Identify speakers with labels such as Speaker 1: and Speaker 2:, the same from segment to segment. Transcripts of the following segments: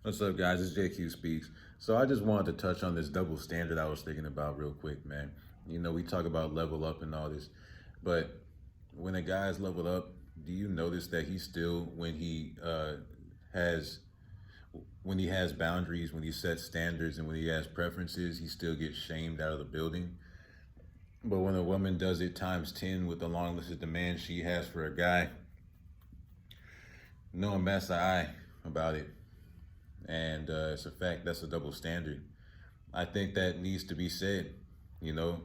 Speaker 1: What's up, guys? It's JQ Speaks. So I just wanted to touch on this double standard I was thinking about real quick, man. You know, we talk about level up and all this, but when a guy's leveled up, do you notice that he still, has when he has boundaries, when he sets standards, and when he has preferences, he still gets shamed out of the building? But when a woman does it times 10 with the long list of demands she has for a guy, no one bats an eye about it. And it's a fact that's a double standard. I think that needs to be said. You know,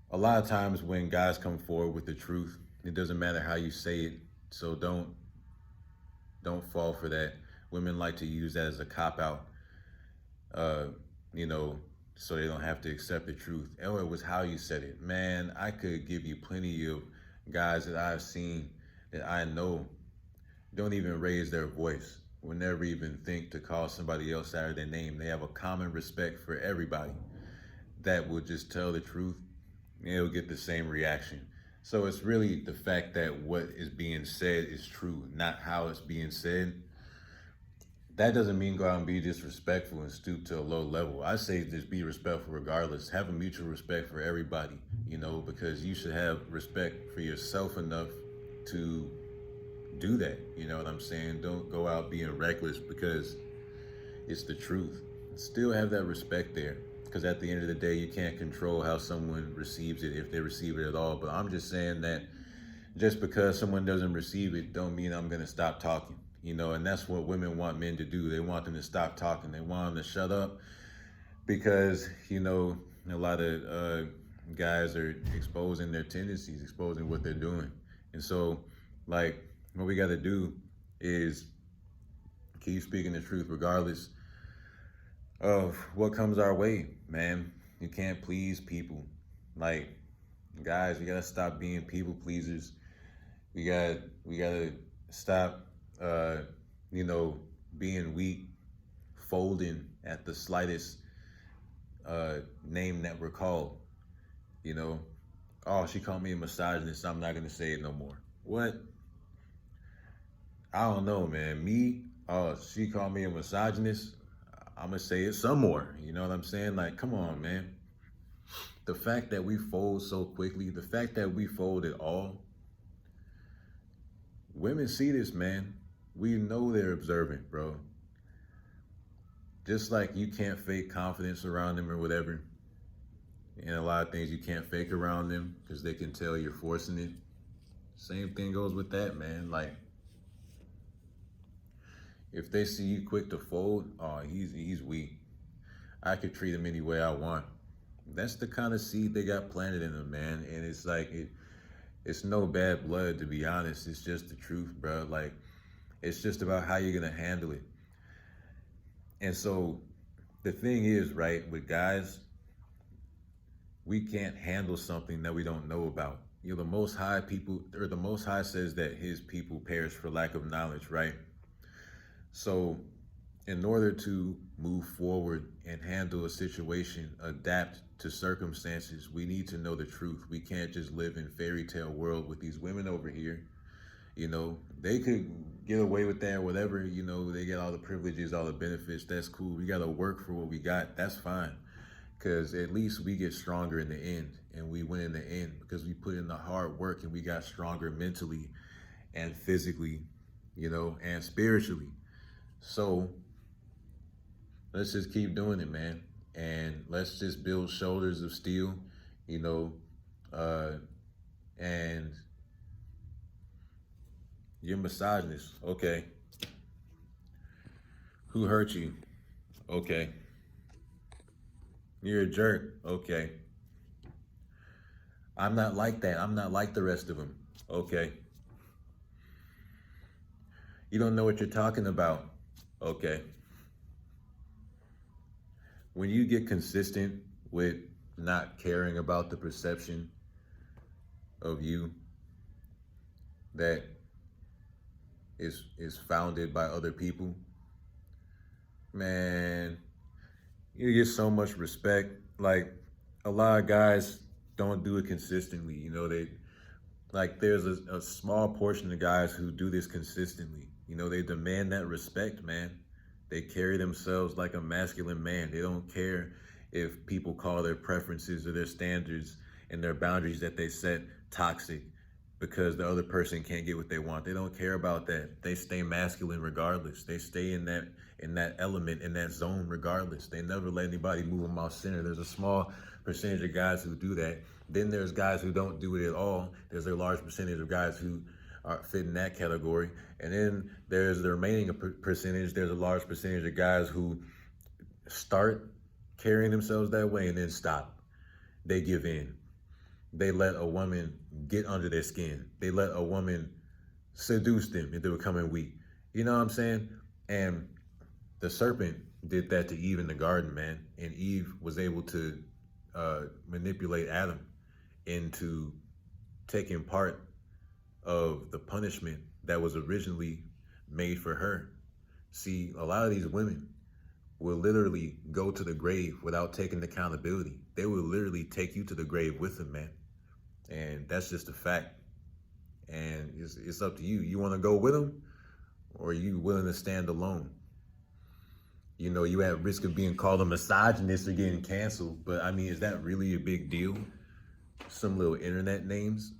Speaker 1: a lot of times when guys come forward with the truth, it doesn't matter how you say it. So don't fall for that. Women like to use that as a cop out. Uh, you know, so they don't have to accept the truth. Oh, it was how you said it. Man, I could give you plenty of guys that I've seen that I know don't even raise their voice, will never even think to call somebody else out of their name. They have a common respect for everybody that will just tell the truth and it'll get the same reaction. So it's really the fact that what is being said is true, not how it's being said. That doesn't mean go out and be disrespectful and stoop to a low level. I say just be respectful regardless. Have a mutual respect for everybody, you know, because you should have respect for yourself enough to do that. You know what I'm saying? Don't go out being reckless because it's the truth. Still have that respect there. Because at the end of the day, you can't control how someone receives it, if they receive it at all. But I'm just saying that just because someone doesn't receive it, don't mean I'm going to stop talking. You know, and that's what women want men to do. They want them to stop talking. They want them to shut up because, you know, a lot of guys are exposing their tendencies, exposing what they're doing. And so, like, what we got to do is keep speaking the truth regardless of what comes our way, man. You can't please people. Like, guys, we gotta stop being people pleasers. We gotta stop uh, you know, being weak, folding at the slightest name that we're called. You know, oh, she called me a misogynist, I'm not gonna say it no more. What? I don't know, man. Me, oh, she called me a misogynist. I'm gonna say it some more. You know what I'm saying? Like, come on, man. The fact that we fold so quickly, the fact that we fold at all, women see this, man. We know they're observant, bro. Just like you can't fake confidence around them or whatever, and a lot of things you can't fake around them because they can tell you're forcing it. Same thing goes with that, man. Like, if they see you quick to fold, oh, he's weak. I could treat him any way I want. That's the kind of seed they got planted in them, man. And it's like it's no bad blood, to be honest. It's just the truth, bro. Like, it's just about how you're gonna handle it. And so the thing is, right, with guys, we can't handle something that we don't know about. You know, the most high people, or the most high says that his people perish for lack of knowledge, right? So in order to move forward and handle a situation, adapt to circumstances, we need to know the truth. We can't just live in fairy tale world with these women over here. You know, they could get away with that, whatever. You know, they get all the privileges, all the benefits. That's cool. We got to work for what we got. That's fine. Because at least we get stronger in the end and we win in the end because we put in the hard work and we got stronger mentally and physically, you know, and spiritually. So let's just keep doing it, man. And let's just build shoulders of steel, you know, uh, and you're misogynist. Okay. Who hurt you? Okay. You're a jerk. Okay. I'm not like that. I'm not like the rest of them. Okay. You don't know what you're talking about. Okay. When you get consistent with not caring about the perception of you that is founded by other people, man, you get so much respect. Like, a lot of guys don't do it consistently. You know, they like there's a small portion of guys who do this consistently. You know, they demand that respect, man. They carry themselves like a masculine man. They don't care if people call their preferences or their standards and their boundaries that they set toxic because the other person can't get what they want. They don't care about that. They stay masculine regardless. They stay in that element, in that zone regardless. They never let anybody move them off center. There's a small percentage of guys who do that. Then there's guys who don't do it at all. There's a large percentage of guys who are fit in that category. And then there's the remaining percentage. There's a large percentage of guys who start carrying themselves that way and then stop. They give in. They let a woman get under their skin. They let a woman seduce them into becoming weak. You know what I'm saying? And the serpent did that to Eve in the garden, man. And Eve was able to manipulate Adam into taking part of the punishment that was originally made for her. See, a lot of these women will literally go to the grave without taking accountability. They will literally take you to the grave with them, man. And that's just a fact. And it's up to you. You want to go with them, or are you willing to stand alone? You know, you at risk of being called a misogynist or getting canceled, but I mean, is that really a big deal? Some little internet names?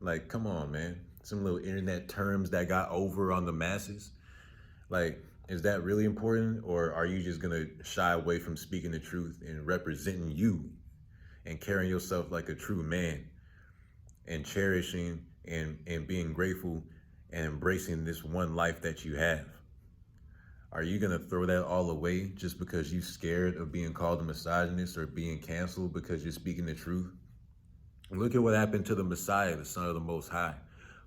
Speaker 1: Like, come on, man. Some little internet terms that got over on the masses. Like, is that really important? Or are you just gonna shy away from speaking the truth and representing you and carrying yourself like a true man and cherishing and being grateful and embracing this one life that you have? Are you gonna throw that all away just because you're scared of being called a misogynist or being canceled because you're speaking the truth? Look at what happened to the Messiah, the Son of the Most High,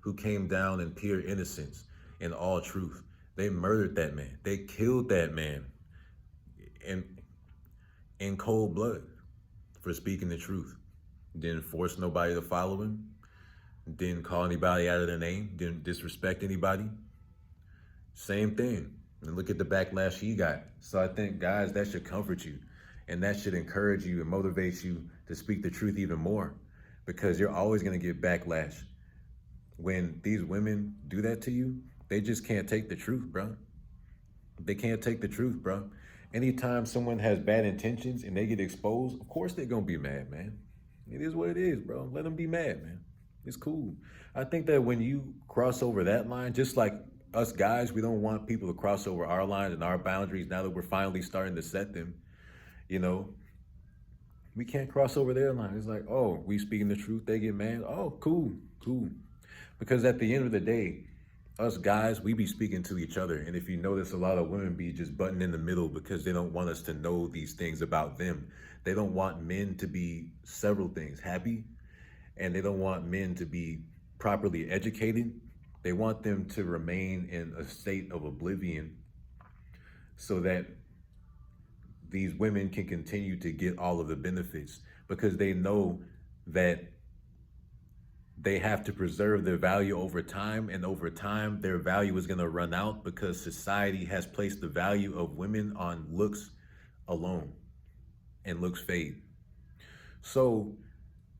Speaker 1: who came down in pure innocence and all truth. They murdered that man. They killed that man in cold blood for speaking the truth. Didn't force nobody to follow him. Didn't call anybody out of their name. Didn't disrespect anybody. Same thing. And look at the backlash he got. So I think, guys, that should comfort you. And that should encourage you and motivate you to speak the truth even more. Because you're always going to get backlash. When these women do that to you, they just can't take the truth, bro. They can't take the truth, bro. Anytime someone has bad intentions and they get exposed, of course they're going to be mad, man. It is what it is, bro. Let them be mad, man. It's cool. I think that when you cross over that line, just like us guys, we don't want people to cross over our lines and our boundaries now that we're finally starting to set them. You know, we can't cross over their line. It's like, oh, we speaking the truth, they get mad. Oh, cool. Because at the end of the day, us guys, we be speaking to each other. And if you notice, a lot of women be just butting in the middle because they don't want us to know these things about them. They don't want men to be several things: happy, and they don't want men to be properly educated. They want them to remain in a state of oblivion so that these women can continue to get all of the benefits, because they know that they have to preserve their value over time, and over time their value is going to run out because society has placed the value of women on looks alone, and looks fade. So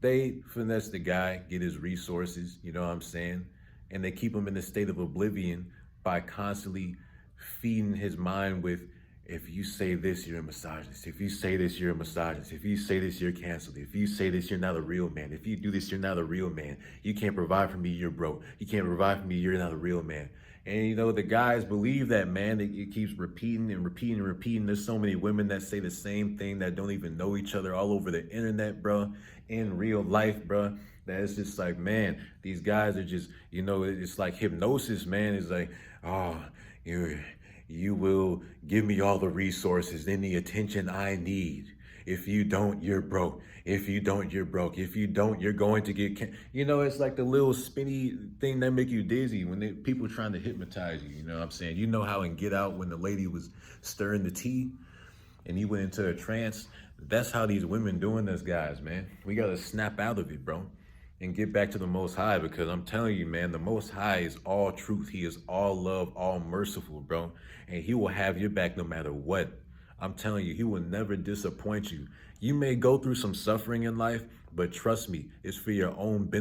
Speaker 1: they finesse the guy, get his resources, you know what I'm saying? And they keep him in a state of oblivion by constantly feeding his mind with, if you say this, you're a misogynist. If you say this, you're a misogynist. If you say this, you're canceled. If you say this, you're not a real man. If you do this, you're not a real man. You can't provide for me, you're broke. You can't provide for me, you're not a real man. And you know, the guys believe that, man. It keeps repeating and repeating and repeating. There's so many women that say the same thing that don't even know each other all over the internet, bro, in real life, bro. That it's just like, man, these guys are just, you know, it's like hypnosis, man. It's like, oh, you will give me all the resources and the attention I need. If you don't, you're broke. If you don't, you're broke. If you don't, you're going to get, you know, it's like the little spinny thing that make you dizzy when people trying to hypnotize you. You know what I'm saying? You know how in Get Out, when the lady was stirring the tea and he went into a trance, that's how these women doing this, guys, man. We got to snap out of it, bro, and get back to the Most High, because I'm telling you, man, the Most High is all truth. He is all love, all merciful, bro. And he will have your back no matter what. I'm telling you, he will never disappoint you. You may go through some suffering in life, but trust me, it's for your own benefit.